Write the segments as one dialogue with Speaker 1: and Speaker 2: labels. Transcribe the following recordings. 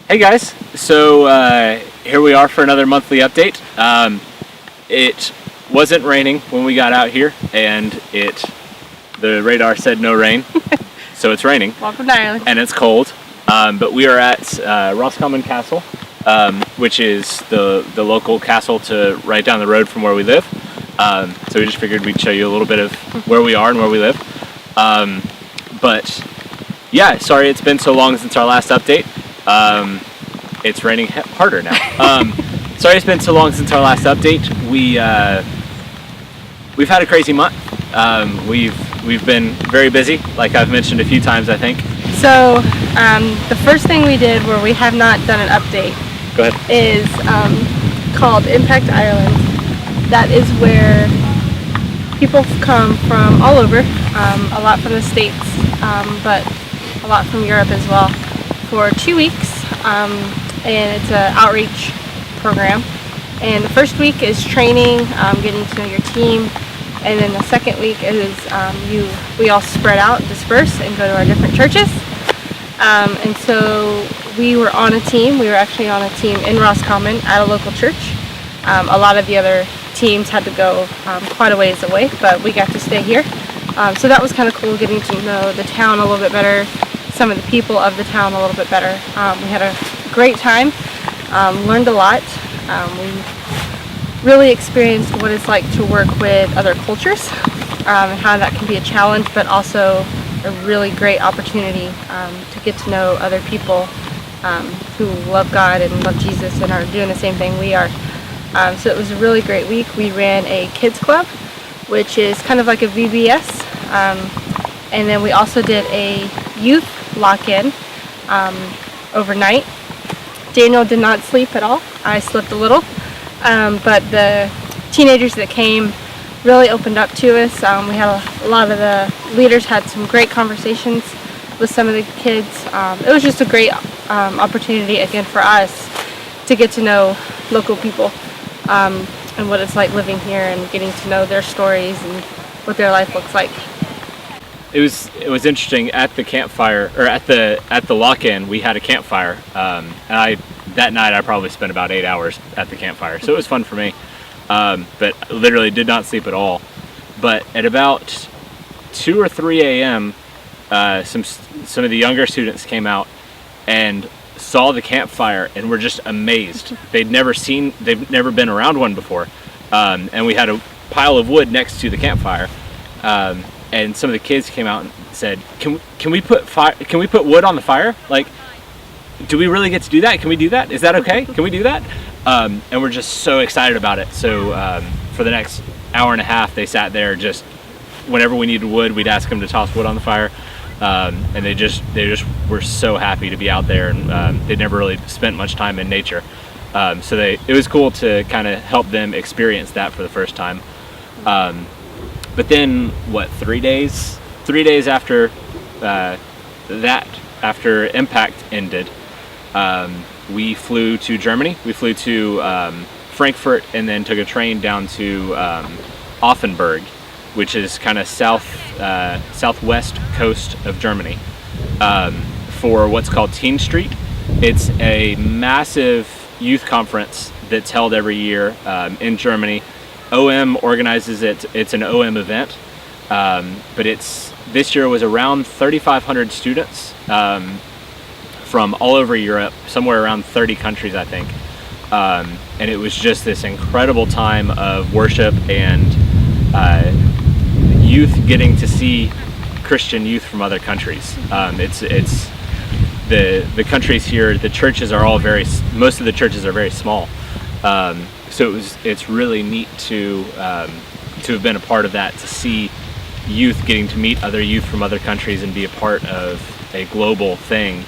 Speaker 1: Hey guys, so here we are for another monthly update. It wasn't raining when we got out here, and the radar said no rain, so it's raining.
Speaker 2: Welcome to Ireland.
Speaker 1: And it's cold, but we are at Roscommon Castle, which is the local castle to right down the road from where we live. So we just figured we'd show you a little bit of where we are and where we live. But yeah, sorry it's been so long since our last update. It's raining harder now. Sorry it's been so long since our last update. We've had a crazy month. We've been very busy, like I've mentioned a few times, I think.
Speaker 2: So the first thing we did, where we have not done an update,
Speaker 1: Go ahead.
Speaker 2: is called Impact Ireland. That is where people come from all over, a lot from the States, but a lot from Europe as well, for 2 weeks. And it's an outreach program. And the first week is training, getting to know your team. And then the second week is we all spread out, disperse, and go to our different churches. And so we were on a team. We were actually on a team in Roscommon at a local church. A lot of the other teams had to go quite a ways away, but we got to stay here. So that was kind of cool, getting to know the town a little bit better, some of the people of the town a little bit better. We had a great time, learned a lot. We really experienced what it's like to work with other cultures, and how that can be a challenge, but also a really great opportunity to get to know other people who love God and love Jesus and are doing the same thing we are. So it was a really great week. We ran a kids club, which is kind of like a VBS, and then we also did a youth lock-in overnight. Daniel did not sleep at all. I slept a little, but the teenagers that came really opened up to us. We had a lot of the leaders had some great conversations with some of the kids. It was just a great opportunity again for us to get to know local people and what it's like living here and getting to know their stories and what their life looks like.
Speaker 1: It was interesting at the campfire, or at the lock-in. We had a campfire, and that night I probably spent about 8 hours at the campfire, so it was fun for me. But literally did not sleep at all. But at about 2 or 3 a.m., some of the younger students came out and saw the campfire and were just amazed. They've never been around one before, and we had a pile of wood next to the campfire. And some of the kids came out and said, "Can we put wood on the fire? Like, do we really get to do that? Can we do that? Is that okay? Can we do that?" And we're just so excited about it. So for the next hour and a half, they sat there. Just whenever we needed wood, we'd ask them to toss wood on the fire, and they just were so happy to be out there. And they'd never really spent much time in nature, so it was cool to kind of help them experience that for the first time. But then, 3 days after after Impact ended, we flew to Germany. We flew to Frankfurt and then took a train down to Offenburg, which is kind of southwest coast of Germany, for what's called Teen Street. It's a massive youth conference that's held every year in Germany. OM organizes it. It's an OM event, but this year was around 3,500 students from all over Europe, somewhere around 30 countries, I think. And it was just this incredible time of worship and youth getting to see Christian youth from other countries. It's the countries here. The churches are all most of the churches are very small. So it's really neat to have been a part of that, to see youth getting to meet other youth from other countries and be a part of a global thing,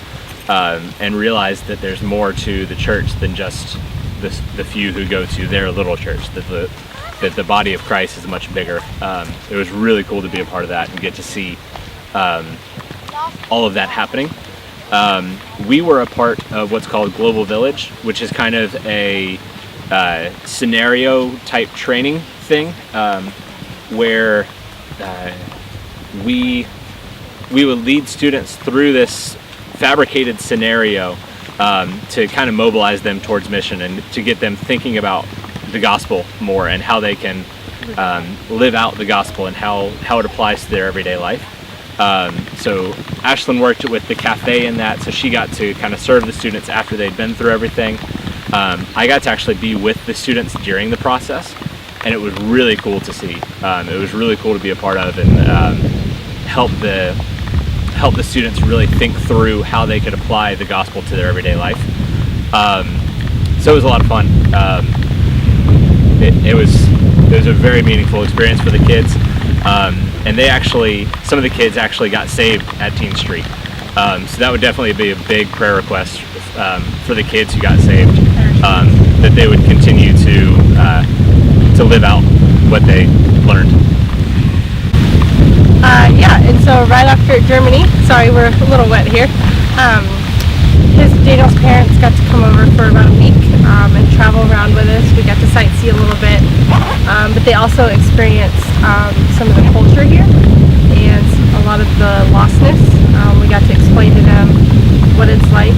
Speaker 1: and realize that there's more to the church than just the few who go to their little church, that the body of Christ is much bigger. It was really cool to be a part of that and get to see all of that happening. We were a part of what's called Global Village, which is kind of a scenario type training thing, where we would lead students through this fabricated scenario to kind of mobilize them towards mission and to get them thinking about the gospel more and how they can live out the gospel and how it applies to their everyday life. So Ashlyn worked with the cafe in that, so she got to kind of serve the students after they'd been through everything. I got to actually be with the students during the process, and it was really cool to see. It was really cool to be a part of and help the students really think through how they could apply the gospel to their everyday life. So it was a lot of fun. It was a very meaningful experience for the kids, and some of the kids actually got saved at Teen Street. So that would definitely be a big prayer request for the kids who got saved, that they would continue to live out what they learned.
Speaker 2: Yeah, and so right after Germany, sorry, we're a little wet here. Daniel's parents got to come over for about a week and travel around with us. We got to sightsee a little bit, but they also experienced some of the culture here and a lot of the lostness. We got to explain to them what it's like.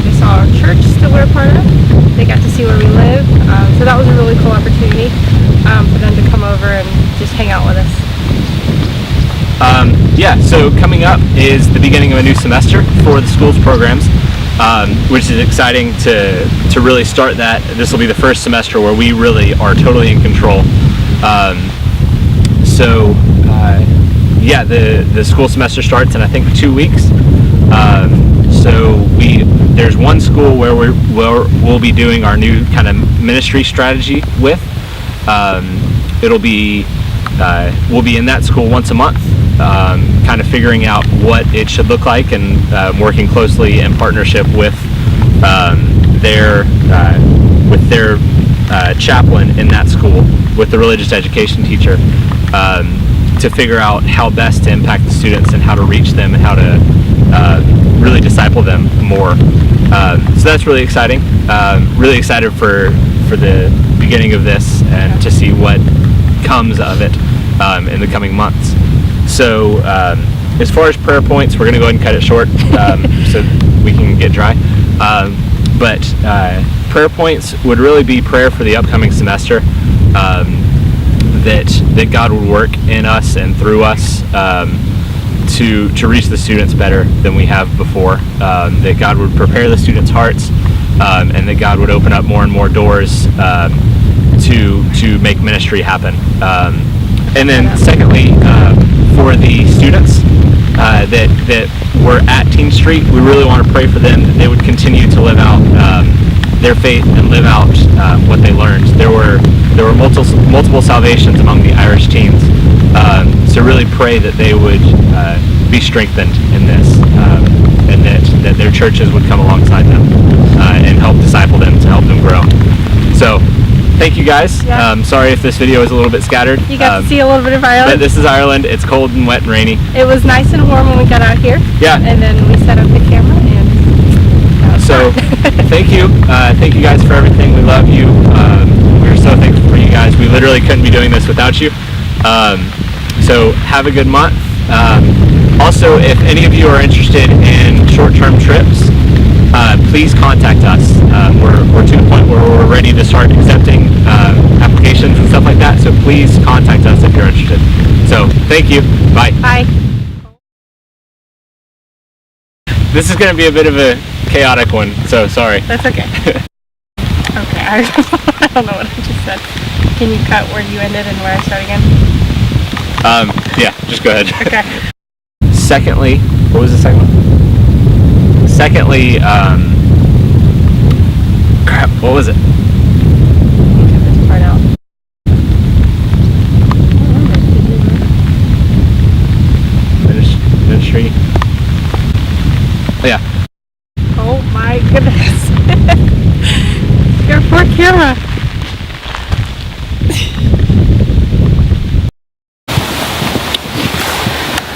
Speaker 2: They saw our church that we're a part of. They got to see where we live. So that was a really cool opportunity for them to come over and just hang out with us.
Speaker 1: Yeah, so coming up is the beginning of a new semester for the school's programs, which is exciting to really start that. This will be the first semester where we really are totally in control. Yeah, the school semester starts in I think 2 weeks. So there's one school where we'll be doing our new kind of ministry strategy with. We'll be in that school once a month, kind of figuring out what it should look like and working closely in partnership with their chaplain in that school, with the religious education teacher, to figure out how best to impact the students and how to reach them and how to really disciple them more. So that's really exciting. Really excited for the beginning of this and to see what comes of it in the coming months. So as far as prayer points, we're going to go ahead and cut it short so we can get dry. But prayer points would really be prayer for the upcoming semester, that God would work in us and through us to reach the students better than we have before, that God would prepare the students' hearts, and that God would open up more and more doors to make ministry happen. And then secondly, for the students that were at Teen Street, we really want to pray for them that they would continue to live out their faith and live out what they learned. There were multiple salvations among the Irish teens, so really pray that they would be strengthened in this, and that their churches would come alongside them and help disciple them to help them grow. So thank you guys.
Speaker 2: Yeah.
Speaker 1: Sorry if this video is a little bit scattered.
Speaker 2: You got to see a little bit of Ireland.
Speaker 1: But this is Ireland. It's cold and wet and rainy.
Speaker 2: It was nice and warm when we got out here.
Speaker 1: Yeah.
Speaker 2: And then we set up the camera and
Speaker 1: so thank you. Thank you guys for everything. We love you. We're so thankful for you guys. We literally couldn't be doing this without you. So have a good month. Also, if any of you are interested in short-term trips, please contact us. We're to the point where we're ready to start accepting applications and stuff like that, so please contact us if you're interested. So thank you. Bye.
Speaker 2: Bye.
Speaker 1: This is going to be a bit of a chaotic one, so sorry.
Speaker 2: That's okay. Okay, I don't know what I just said. Can you cut where you ended and where I start again?
Speaker 1: Yeah, just go ahead.
Speaker 2: Okay.
Speaker 1: Secondly, what was the second one? Secondly, crap, what was it?
Speaker 2: You cut this part out.
Speaker 1: Ministry. Oh, yeah.
Speaker 2: Oh my goodness. Your poor camera.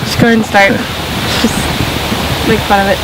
Speaker 2: Just go ahead and start. Just make fun of it.